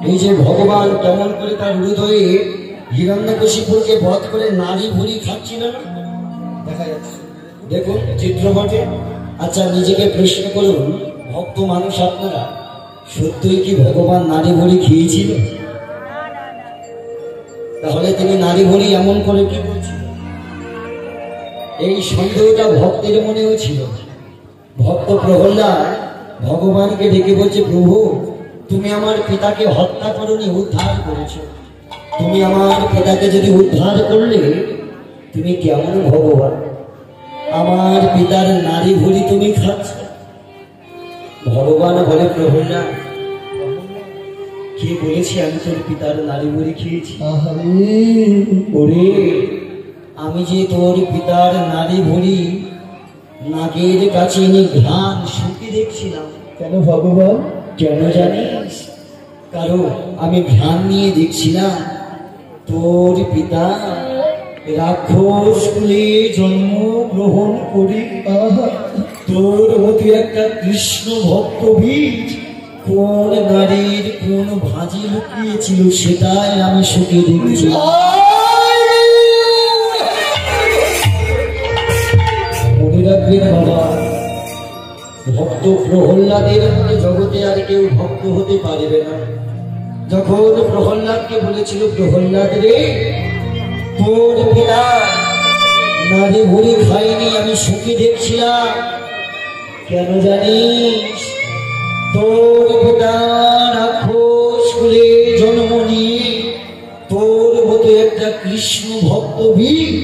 এই যে ভগবান কেমন করে তার হৃদয়ে হিরণ্যকশিপুরকে বধ করে নারী ভুড়ি খাচ্ছিল না, দেখা যাচ্ছে। দেখুন চিত্রপটে। আচ্ছা, নিজেকে প্রশ্ন করুন, ভক্ত মানুষ আপনারা, সত্যই কি ভগবান নারী ভুড়ি খেয়েছিল? তাহলে তিনি নারী ভুড়ি এমন করে কি বলছিল? এই সন্দেহটা ভক্তের মনেও ছিল। ভক্ত প্রহ্লাদ ভগবানকে ডেকে বলছে, প্রভু তুমি আমার পিতাকে হত্যা করনি, উদ্ধার করেছো। তুমি আমার পিতাকে যদি উদ্ধার করলে, তুমি কেমন ভগবান? আমার পিতার নারী ভুড়ি তুমি খাচ্ছ। ভগবান বলে, প্রহ্লাদ কে বলেছে আমি তোর পিতার নারী ভুড়ি খেয়েছি? ওরে, আমি যে তোর পিতার নারী ভুড়ি নাগের কাছে এনে ঘ্রাণ শুকে দেখছিলাম। কেন ভগবান? কেন জানিস? কারণ আমি ঘ্রাণ নিয়ে দেখছিলাম তোর পিতা রাক্ষস কুলে জন্ম গ্রহণ করে তোর মতো একটা কৃষ্ণ ভক্ত বীজ কোন নারীর কোন ভাঁজে লুকিয়েছিল সেটাই আমি শুকে দেখছি। মনে রাখবেন বাবা, ভক্ত প্রহ্লাদের মধ্যে জগতে আর কেউ ভক্ত হতে পারবে না। যখন প্রহ্লাদকে বলেছিল, প্রহ্লাদ রে, তোর পিতা নারী ভুড়ি খাইনি, আমি শুকে দেখছিলাম। কেন জানিস? তোর পিতা রাক্ষস কুলে জন্ম নিয়ে তোর মতো একটা কৃষ্ণ ভক্ত বীজ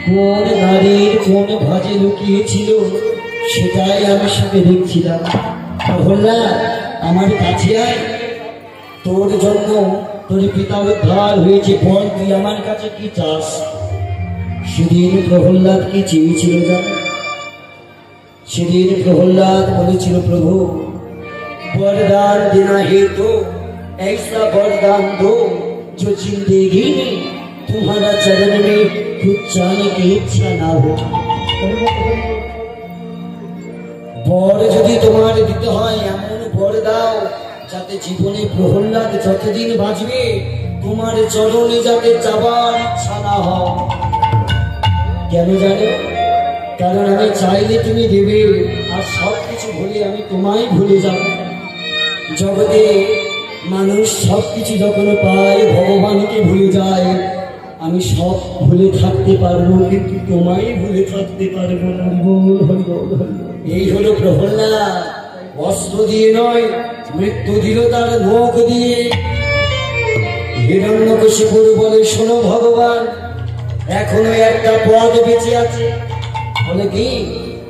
কোন নারীর কোন ভাজে লুকিয়েছিল সেটাই আমি শুনে দেখছিলাম। প্রহ্লাদ আমার কাছে আয়, তোর জন্য তোর পিতা উদ্ধার হয়েছে, বল তুই আমার কাছে কি চাস? সেদিন প্রহ্লাদ কি চেয়েছিল জানো? সেদিন প্রহ্লাদ বলেছিল, প্রভু वरदान देना है तो ऐसा वरदान दो जो जिंदगी में तुम्हारा चरण में कुछ जाने की इच्छा ना हो। বর যদি তোমার দিতে হয় এমন বর দাও যাতে জীবনে প্রহ্লাদ যতদিন বাঁচবে তোমার চরণে যাতে যাবার ইচ্ছা না হয়। কেন জানো? কারণ আমি চাইলে তুমি দেবে, আর সবকিছু ভুলে আমি তোমায় ভুলে যাব। জগতে মানুষ সবকিছু যখন পায় ভগবানকে ভুলে যায়। আমি সব ভুলে থাকতে পারবো, কিন্তু তোমায় ভুলে থাকতে পারবো না। এই হলো প্রহ্লাদ, অস্ত্র দিয়ে নয়, মৃত্যু দিল তার নখ দিয়ে। হিরণ্যকশিপুর বলে, শোনো ভগবান, এখনো একটা পথ বেঁচে আছে। বলে কি?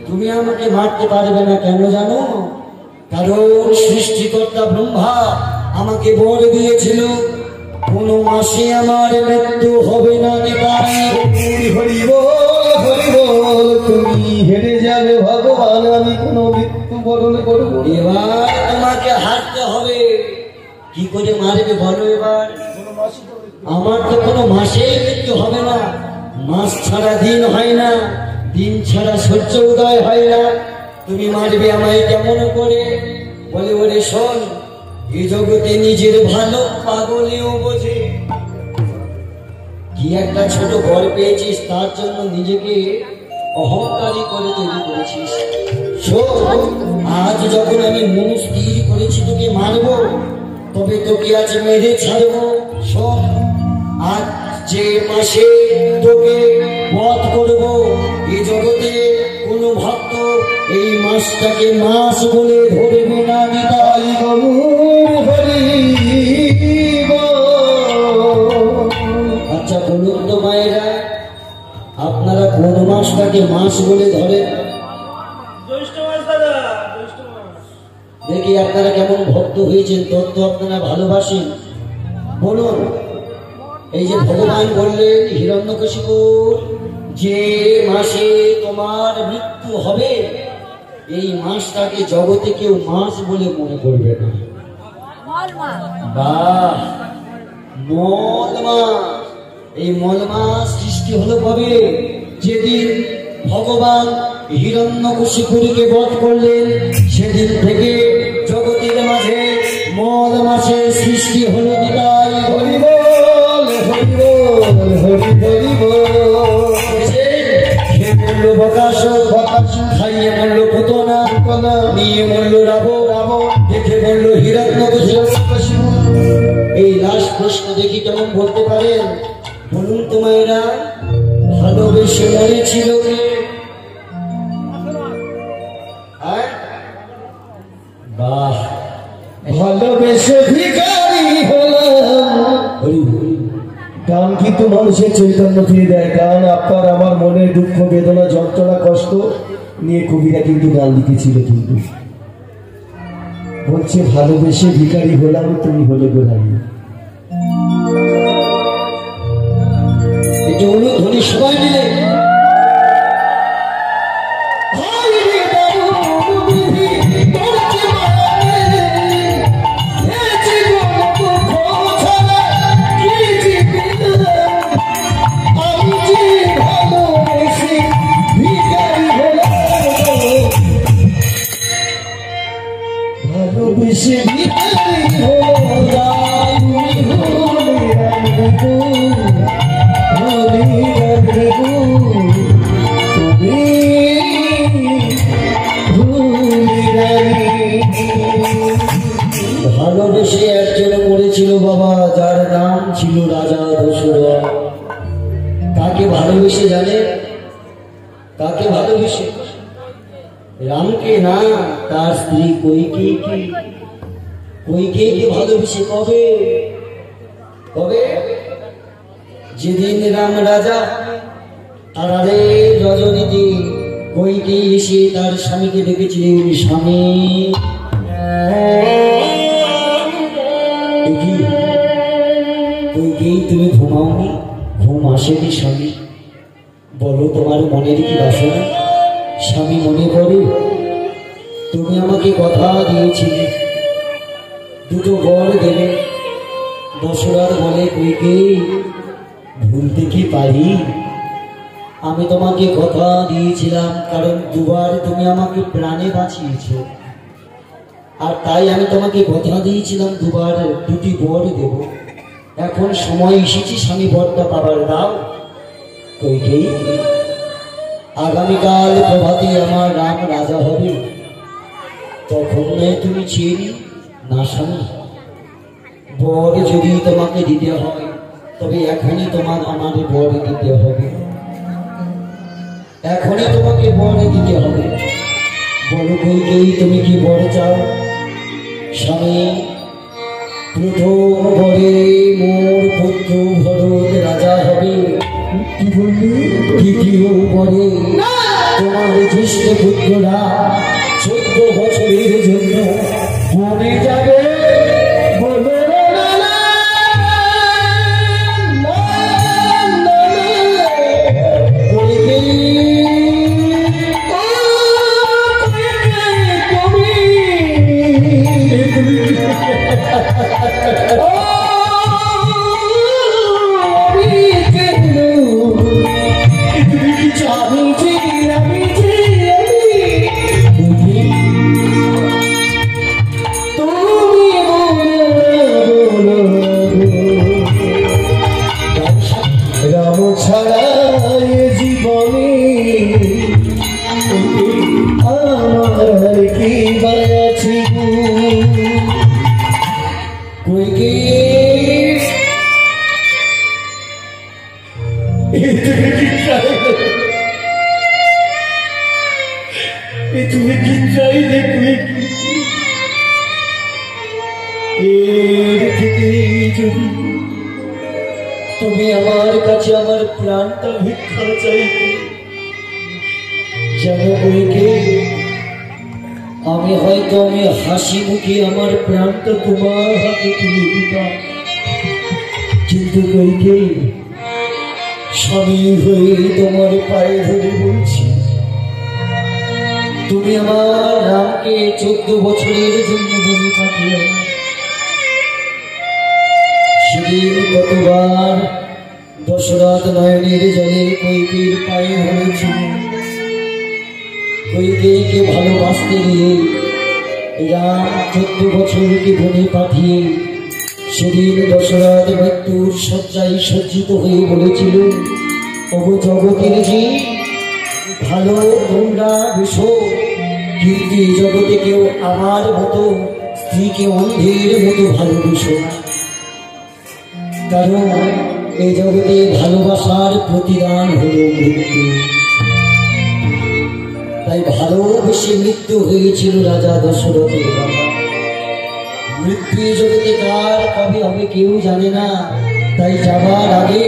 তুমি আমাকে মারতে পারবে না। কেন জানো? কারণ সৃষ্টিকর্তা ব্রহ্মা আমাকে বর দিয়েছিল কোনো মাসে আমার মৃত্যু হবে না। তুমি হেরে যাবে ভগবান, আমি কোনো মৃত্যু বরণ করবো। এবার তোমাকে হারতে হবে। কি করে মারবে বলো? এবার আমার তো কোনো মাসেই মৃত্যু হবে না। মাস ছাড়া দিন হয় না, দিন ছাড়া সূর্য উদয় হয় না। তুমি মারবে আমায় কেমন করে? বলে, ওরে শোন, এই জগতে নিজের ভালো পাগলেও বোঝে। কি একটা ছোট ঘর পেয়েছিস, তার জন্য নিজেকে অহংকারী করে তৈরি করেছিস। শোন, আজ যখন আমি মন স্থির করেছি তোকে মারবো, তবে তোকে আজ মেরে ছাড়বো। শোন, আজ যে মাসে তোকে বধ করবো, এই জগতে কোন ভক্ত এই মাসটাকে মাস বলে ধরবে না। নিতাই গৌর হরি। আচ্ছা বলুন তো মায়েরা, আপনারা কোন মাসটাকে মাস বলে ধরেন? জ্যৈষ্ঠ মাস দাদা, জ্যৈষ্ঠ মাস। দেখি আপনারা কেমন ভক্ত হয়েছেন, তত্ত্ব আপনারা ভালোবাসেন। বলুন, এই যে ভগবান বললেন হিরণ্যকশিপুর, যে মাসে তোমার মৃত্যু হবে এই মাসটাকে জগতে কেউ মাস বলে মনে করবে না। বাহ, মলমা। এই মলমা সৃষ্টি হলো কবে? যেদিন ভগবান হিরণ্যকশিপুরীকে বধ করলেন, সেদিন থেকে জগতের মাঝে মল মাসের সৃষ্টি হলো। দিদাই হরি বল, হরি বল, হরি হরি বল। খেয়ে মরল বকাসুর, খাইয়ে মরল পুতনা, নিয়ে মরল রাবণ, দেখে মরল হিরণ্যকশিপু। এই লাস্ট প্রশ্ন দেখি কেমন বলতে পারেন? বলুন তো মায়েরা, ভালোবেসে মরেছিল কে? বাহ, ভালোবেসে ভিখারি হলাম। গান কিন্তু মানুষের চৈতন্য ফিরে দেয়। গান আপনার আমার মনের দুঃখ, বেদনা, যন্ত্রণা, কষ্ট নিয়ে কবিরা কিন্তু গান লিখেছিল। কিন্তু বলছে ভালোবেসে ভিখারি হলাম, তুমি হলে গোলামি। এটা হলো ধনী সবাই মিলে ভালোবেসে একজন মরেছিল বাবা, যার নাম ছিল রাজা দশরথ। কাকে ভালোবেসে জানে? কাকে ভালোবেসে? রামকে না, তার স্ত্রী কইকেয়ীকে। কইকেয়ীকে ভালোবেসে কবে? কবে? যেদিন রাম রাজা, আর রজনীতে কইকেয়ী এসে তার স্বামীকে ডেকেছিলেন, স্বামী তুমি ঘুমাওনি? ঘুম আসেনি স্বামী? বলো তোমার মনের কি বাসনা? স্বামী মনে করে তুমি আমাকে কথা দিয়েছিলে দুটো বর দেবে। দশরথ বলে, কইকেয়ী ভুলতে কি পারি? আমি তোমাকে কথা দিয়েছিলাম, কারণ দুবার তুমি আমাকে প্রাণে বাঁচিয়েছ, আর তাই আমি তোমাকে কথা দিয়েছিলাম দুবার দুটি বর দেব। এখন সময় এসেছে স্বামী, বরটা পাবার দাও। কইকেয়ী, আগামীকাল প্রভাতে আমার রাম রাজা হবে, তখন নয় তুমি চেয়ে না স্বামী। বর যদি তোমাকে দিতে হয়, তবে এখনই তোমার আমার বর দিতে হবে, এখনই তোমাকে বর দিতে হবে। বলো কইকেয়ী, তুমি কি বর চাও? স্বামী, প্রথম বরে মোর পুত্র ভরত রাজা হবে। কি বললি? দ্বিতীয় বরে তোমার জ্যেষ্ঠ পুত্ররা 14 বছরের জন্য বনে যাবে। বলো তুমি আমার কাছে আমার প্রাণটা ভিক্ষা চাইতে জানো কইকেয়ী, আমি হয়তো আমি হাসি মুখে আমার প্রাণটা তোমার হাতে তুলে দিতাম, কিন্তু কইকেয়ী স্বামী হয়ে তোমার পায়ে ধরে বলছি, তুমি আমার রামকে 14 বছরের জন্য বলে পাঠিয়ে সেদিন কতবার দশরথ নয়নের জলে কৈকেয়ীর পায়ে হয়েছিল। কৈকেয়ীকে ভালোবাসতে গিয়ে রাম 14 বছরকে বনে পাঠিয়ে সেদিন দশরথ মৃত্যুর শয্যায় সজ্জিত হয়ে বলেছিল, ওগো জগতের যে ভালো তোমরা বেশো, কিন্তু এই জগতে কেউ আমার মতো স্ত্রীকে অন্ধের মতো ভালোবেসো না। কারণ এই জগতে ভালোবাসার প্রতিদান হলো মৃত্যু। তাই ভালোবেসে মৃত্যু হয়েছিল রাজা দশরথের বাবা। মৃত্যু এই জগতে কার কবে হবে কেউ জানে না। তাই যাবার আগে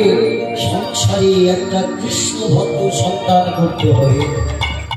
সংসারে একটা কৃষ্ণ ভক্ত সন্তান করতে হবে।